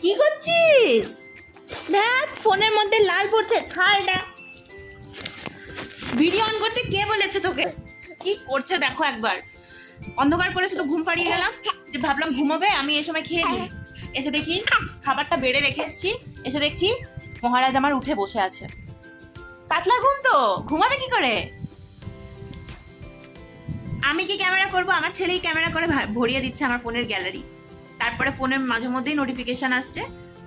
কি করছিস? দেখ ফোনের মধ্যে লাল পড়ছে, ছাড় এটা। ভিডিও অন করতে কে বলেছে তোকে? কি করছে দেখো একবার। অন্ধকার করে শুধু ঘুম পাড়িয়ে গেলাম, যে ভাবলাম ঘুমোবে, আমি এই সময় খেয়ে নিই। এসে দেখি খাবারটা বেড়ে রেখে এসেছি, এসে দেখছি মহারাজ আমার উঠে বসে আছে। পাতলা ঘুম তো, ঘুমাবে কি করে? আমি কি ক্যামেরা করব? আমার ছেলেই ক্যামেরা করে ভরিয়ে দিচ্ছে আমার ফোনের গ্যালারি। তারপরে ফোনে মাঝে মধ্যেই নোটিফিকেশন আসছে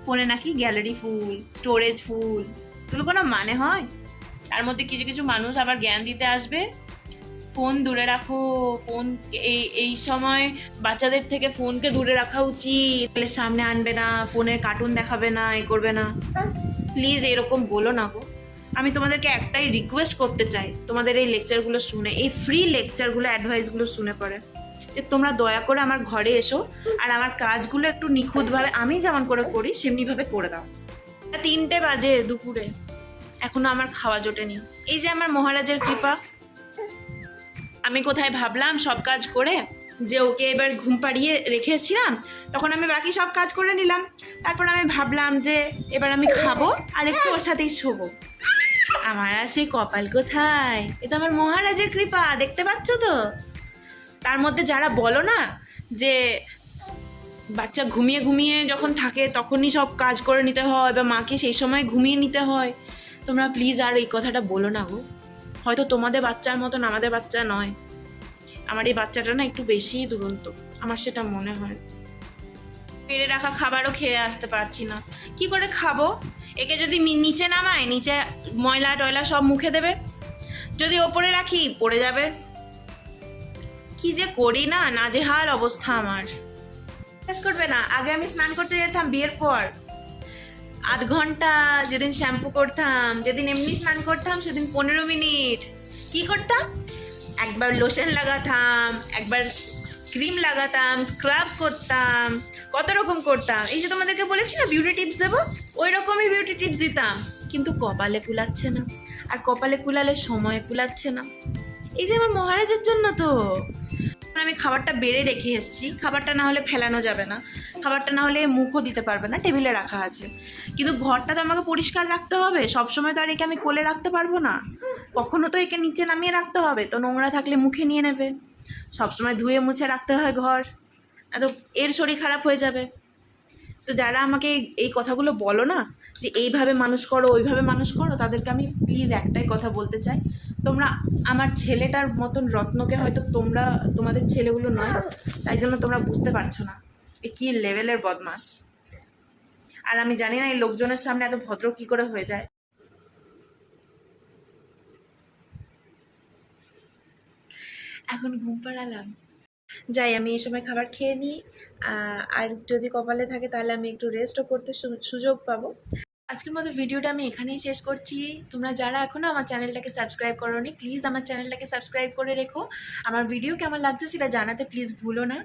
ফোনে নাকি গ্যালারি ফুল, স্টোরেজ ফুল। এগুলো কোনো মানে হয়? তার মধ্যে কিছু কিছু মানুষ আবার জ্ঞান দিতে আসবে, ফোন দূরে রাখো, ফোন এই সময় বাচ্চাদের থেকে ফোনকে দূরে রাখা উচিত, সামনে আনবে না, ফোনে কার্টুন দেখাবে না, এ করবে না। প্লিজ এরকম বলো না গো। আমি তোমাদেরকে একটাই রিকোয়েস্ট করতে চাই, তোমাদের এই লেকচারগুলো শুনে, এই ফ্রি লেকচারগুলো, অ্যাডভাইসগুলো শুনে পড়ে, যে তোমরা দয়া করে আমার ঘরে এসো আর আমার কাজগুলো একটু নিখুঁতভাবে আমি যেমন করে করি সেমনিভাবে করে দাও। 3টে বাজে দুপুরে, এখনো আমার খাওয়া জোটেনি। এই যে আমার মহারাজের কৃপা। আমি কোথায় ভাবলাম সব কাজ করে যে ওকে এবার ঘুম পাড়িয়ে রেখেছিলাম, তখন আমি বাকি সব কাজ করে নিলাম। তারপর আমি ভাবলাম যে এবার আমি খাবো আর একটু ওর সাথেই শোবো। আমার আর সেই কপাল কোথায়? এ তো আমার মহারাজের কৃপা, দেখতে পাচ্ছ তো। তার মধ্যে যারা বলো না যে বাচ্চা ঘুমিয়ে ঘুমিয়ে যখন থাকে তখনই সব কাজ করে নিতে হয়, বা মাকে সেই সময় ঘুমিয়ে নিতে হয়, তোমরা প্লিজ আর এই কথাটা বলো না গো। হয়তো তোমাদের বাচ্চার মতন আমাদের বাচ্চা নয়, আমার এই বাচ্চাটা না একটু বেশিই দুরন্ত, আমার সেটা মনে হয়। পেড়ে রাখা খাবারও খেয়ে আসতে পারছি না, কি করে খাবো? একে যদি নিচে নামায়, নিচে ময়লা টয়লা সব মুখে দেবে, যদি ওপরে রাখি পড়ে যাবে। কি যে করি না, নাজেহাল অবস্থা আমার। বিশ্বাস করবে না, আগে আমি স্নান করতে যেতাম বিয়ের পর, আধ ঘন্টা। যেদিন শ্যাম্পু করতাম, যেদিন এমনি স্নান করতাম সেদিন 15 মিনিট। কি করতাম? একবার লোশন লাগাতাম, একবার ক্রিম লাগাতাম, স্ক্রাব করতাম, কত রকম করতাম। এই যে তোমাদেরকে বলেছি না বিউটি টিপস দেবো, ওই রকমই বিউটি টিপস দিতাম, কিন্তু কপালে কুলাচ্ছে না। আর কপালে কুলালে সময় কুলাচ্ছে না। এই যে আমার মহারাজের জন্য তো আমি খাবারটা বেড়ে রেখে এসেছি। খাবারটা না হলে ফেলানো যাবে না, খাবারটা না হলে মুখও দিতে পারবে না, টেবিলে রাখা আছে। কিন্তু ঘরটা তো আমাকে পরিষ্কার রাখতে হবে, সবসময় তো আর একে আমি কোলে রাখতে পারবো না, কখনো তো একে নিচে নামিয়ে রাখতে হবে, তো নোংরা থাকলে মুখে নিয়ে নেবে। সবসময় ধুয়ে মুছে রাখতে হয় ঘর, এত এর শরীর খারাপ হয়ে যাবে। তো যারা আমাকে এই কথাগুলো বলো না যে এইভাবে মানুষ করো, ওইভাবে মানুষ করো, তাদেরকে আমি প্লিজ একটাই কথা বলতে চাই, তোমরা আমার ছেলেটার মতন রত্নকে হয়তো তোমাদের ছেলেগুলো নয়, তাই জন্য তোমরা বুঝতে পারছো না এ কী লেভেলের বদমাস। আর আমি জানি না এই লোকজনের সামনে এত ভদ্র কী করে হয়ে যায়। এখন ঘুম পাড়ালাম, যাই আমি এই সময় খাবার খেয়ে নিই, আর যদি কপালে থাকে তাহলে আমি একটু রেস্টও করতে সুযোগ পাবো। আজকের মতো ভিডিওটা আমি এখানেই শেষ করছি। তোমরা যারা এখনও আমার চ্যানেলটাকে সাবস্ক্রাইব করোনি, প্লিজ আমার চ্যানেলটাকে সাবস্ক্রাইব করে রেখো। আমার ভিডিও কেমন লাগছে সেটা জানাতে প্লিজ ভুলো না।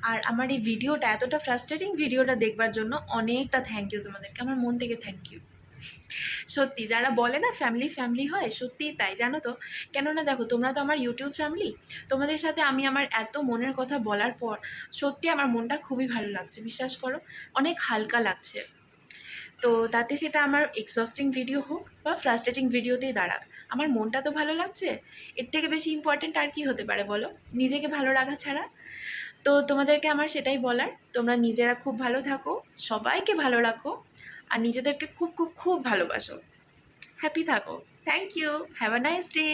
আর আমার এই ভিডিওটা, এতটা ফ্রাস্ট্রেটিং ভিডিওটা দেখবার জন্য অনেকটা থ্যাংক ইউ তোমাদেরকে, আমার মন থেকে থ্যাংক ইউ। সত্যি যারা বলে না ফ্যামিলি ফ্যামিলি হয়, সত্যিই তাই, জানো তো। কেননা দেখো, তোমরা তো আমার ইউটিউব ফ্যামিলি, তোমাদের সাথে আমি আমার এত মনের কথা বলার পর সত্যি আমার মনটা খুবই ভালো লাগছে, বিশ্বাস করো, অনেক হালকা লাগছে। তো তাতে সেটা আমার এক্সস্টিং ভিডিও হোক বা ফ্রাস্ট্রেটিং ভিডিওতেই দাঁড়াক, আমার মনটা তো ভালো লাগছে। এর থেকে বেশি ইম্পর্টেন্ট আর কি হতে পারে বলো, নিজেকে ভালো রাখা ছাড়া। তো তোমাদেরকে আমার সেটাই বলার, তোমরা নিজেরা খুব ভালো থাকো, সবাইকে ভালো রাখো, আর নিজেদেরকে খুব খুব খুব ভালোবাসো, হ্যাপি থাকো। Thank you, have a nice day.